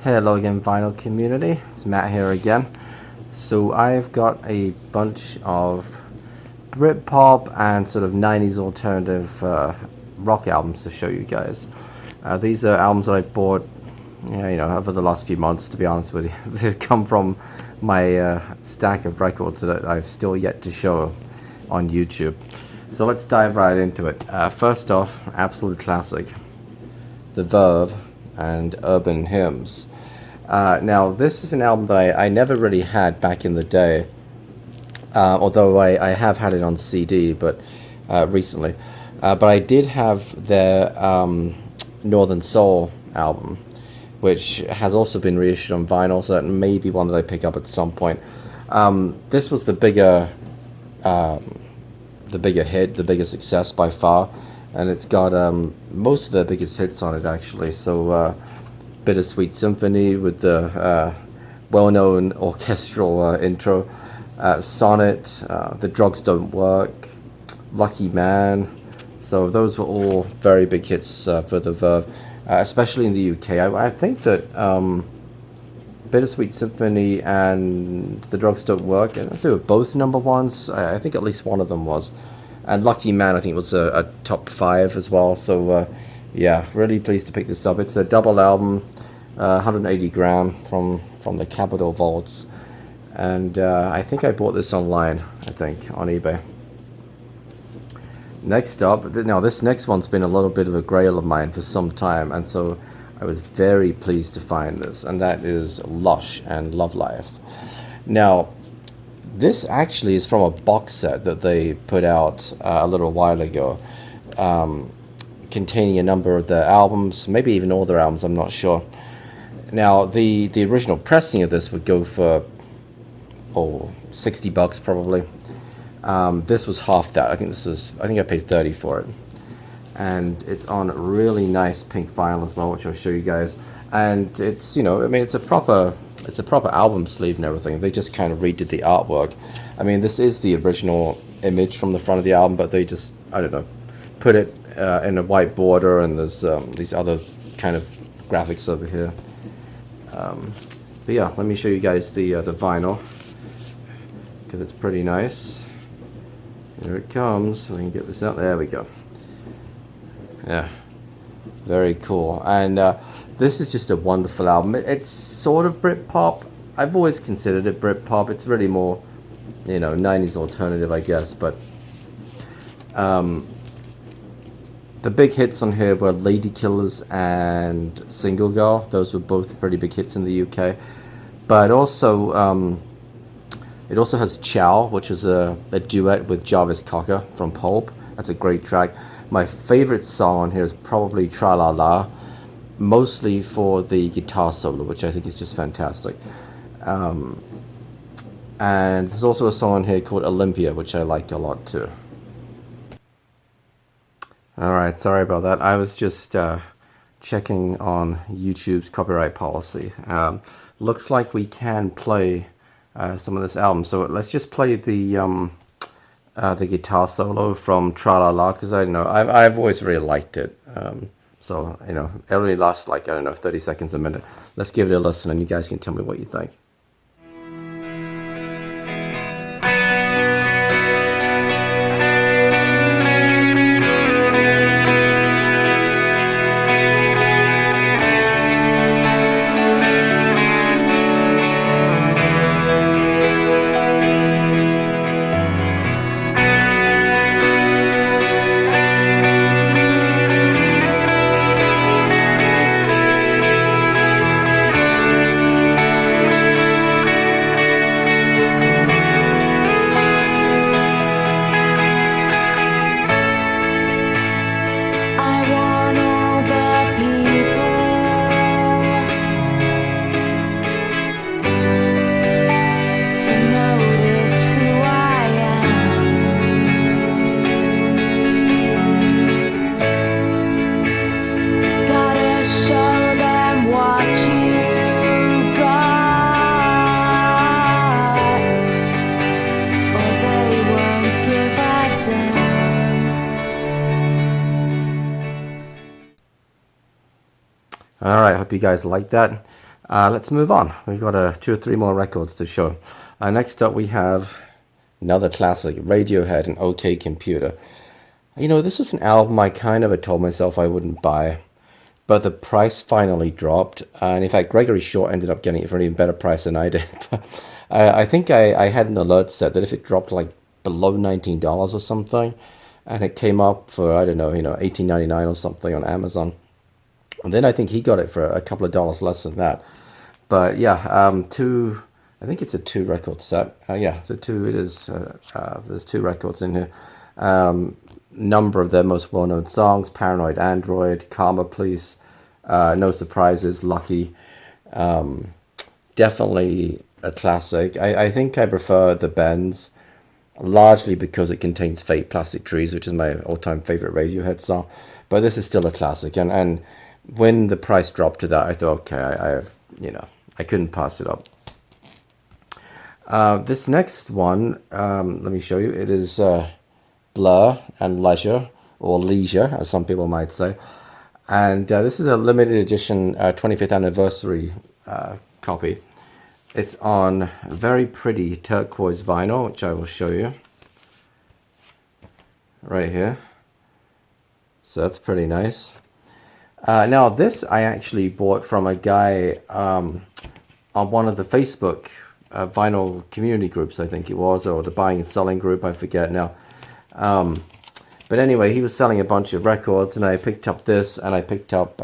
Hello again, vinyl community. It's Matt here again. So I've got a bunch of Britpop and sort of 90s alternative rock albums to show you guys. These are albums that I bought, over the last few months. To be honest with you, they come from my stack of records that I've still yet to show on YouTube. So let's dive right into it. First off, absolute classic, the Verve and Urban Hymns. Now, this is an album that I never really had back in the day, although I have had it on CD, but recently. But I did have their Northern Soul album, which has also been reissued on vinyl, so that may be one that I pick up at some point. This was the bigger hit, the bigger success by far, and it's got most of the biggest hits on it actually. So Bittersweet Symphony with the well-known orchestral intro, Sonnet, The Drugs Don't Work, Lucky Man. So those were all very big hits for the Verve, especially in the UK. I think that Bittersweet Symphony and The Drugs Don't Work, I think they were both number ones. I think at least one of them was. And Lucky Man, I think, was a top 5 as well. So, yeah, really pleased to pick this up. It's a double album, 180 gram from the Capitol Vaults. And I think I bought this online, on eBay. Next up, now this next one's been a little bit of a grail of mine for some time. And so I was very pleased to find this. And that is Lush and Love Life. Now, this actually is from a box set that they put out a little while ago, containing a number of their albums, maybe even all their albums, I'm not sure. Now, the original pressing of this would go for, $60 probably. This was half that. I think I paid 30 for it. And it's on really nice pink vinyl as well, which I'll show you guys. And it's, it's a proper album sleeve and everything. They just kind of redid the artwork. I mean, this is the original image from the front of the album, but they just, put it in a white border, and there's these other kind of graphics over here. But yeah, let me show you guys the vinyl, because it's pretty nice. Here it comes. I can get this out. There we go. Yeah, very cool. And this is just a wonderful album. It's sort of Britpop. I've always considered it Britpop. It's really more, 90s alternative, I guess. But the big hits on here were Lady Killers and Single Girl. Those were both pretty big hits in the UK. But also, it also has Ciao, which is a duet with Jarvis Cocker from Pulp. That's a great track. My favorite song on here is probably Tralala, mostly for the guitar solo, which I think is just fantastic. And there's also a song on here called Olympia, which I like a lot too. Alright, sorry about that. I was just checking on YouTube's copyright policy. Looks like we can play some of this album, so let's just play the guitar solo from Tralala, because I've always really liked it. So it only lasts like 30 seconds a minute. Let's give it a listen, and you guys can tell me what you think. Alright, hope you guys like that. Let's move on. We've got 2 or 3 more records to show. Next up we have another classic, Radiohead and OK Computer. You know, this was an album I kind of had told myself I wouldn't buy, but the price finally dropped. And in fact, Gregory Short ended up getting it for an even better price than I did. I think I had an alert set that if it dropped like below $19 or something, and it came up for, I don't know, $18.99 or something on Amazon, and then I think he got it for a couple of dollars less than that. But yeah, I think it's a 2 record set. Yeah, it's a 2. It is. There's 2 records in here. Number of their most well-known songs: Paranoid Android, Karma Police, No Surprises, Lucky. Definitely a classic. I think I prefer the Bends, largely because it contains Fate Plastic Trees, which is my all-time favorite Radiohead song. But this is still a classic, and when the price dropped to that, I thought, okay, I couldn't pass it up. This next one, let me show you. It is Blur and Leisure, or Leisure, as some people might say. And this is a limited edition 25th anniversary copy. It's on very pretty turquoise vinyl, which I will show you right here. So that's pretty nice. Now this I actually bought from a guy on one of the Facebook vinyl community groups, I think it was, or the buying and selling group, I forget now. But anyway, he was selling a bunch of records, and I picked up this, and I picked up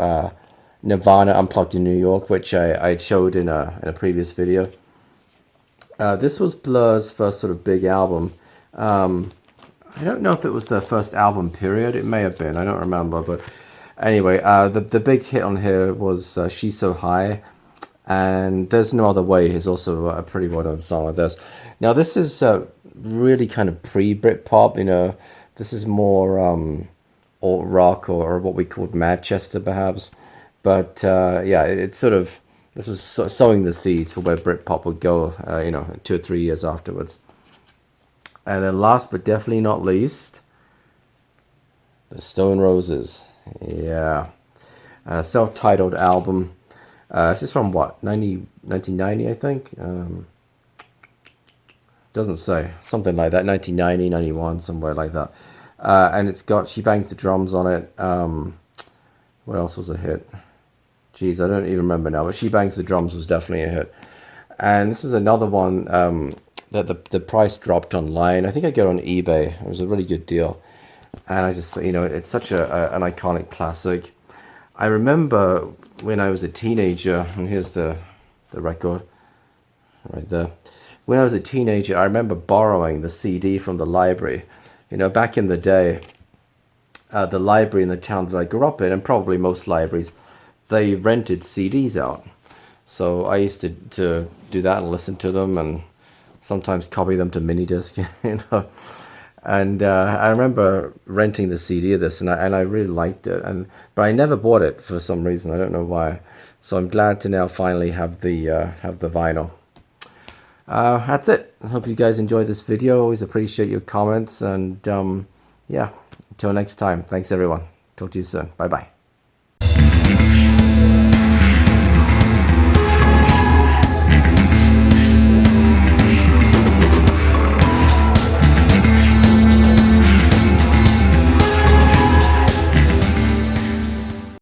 Nirvana Unplugged in New York, which I showed in a previous video. This was Blur's first sort of big album. I don't know if it was their first album period. It may have been. I don't remember. But anyway, the big hit on here was She's So High. And There's No Other Way is also a pretty well-known song of theirs. Now, this is really kind of pre-Britpop. This is more alt rock, or what we called Manchester, perhaps. But yeah, it's sort of, this was sowing the seeds for where Britpop would go, 2 or 3 years afterwards. And then last but definitely not least, the Stone Roses. Yeah. Self-titled album. This is from what? 1990, I think? Doesn't say. Something like that. 1990, 91, somewhere like that. And it's got She Bangs the Drums on it. What else was a hit? Geez, I don't even remember now. But She Bangs the Drums was definitely a hit. And this is another one that the price dropped online. I think I got it on eBay. It was a really good deal. And I just, it's such an iconic classic. I remember when I was a teenager, and here's the record right there. When I was a teenager, I remember borrowing the CD from the library. Back in the day, the library in the town that I grew up in, and probably most libraries, they rented CDs out. So I used to do that and listen to them, and sometimes copy them to mini disc, And I remember renting the CD of this, and I really liked it. But I never bought it for some reason. I don't know why. So I'm glad to now finally have the vinyl. That's it. I hope you guys enjoyed this video. Always appreciate your comments. And yeah, until next time. Thanks everyone. Talk to you soon. Bye bye.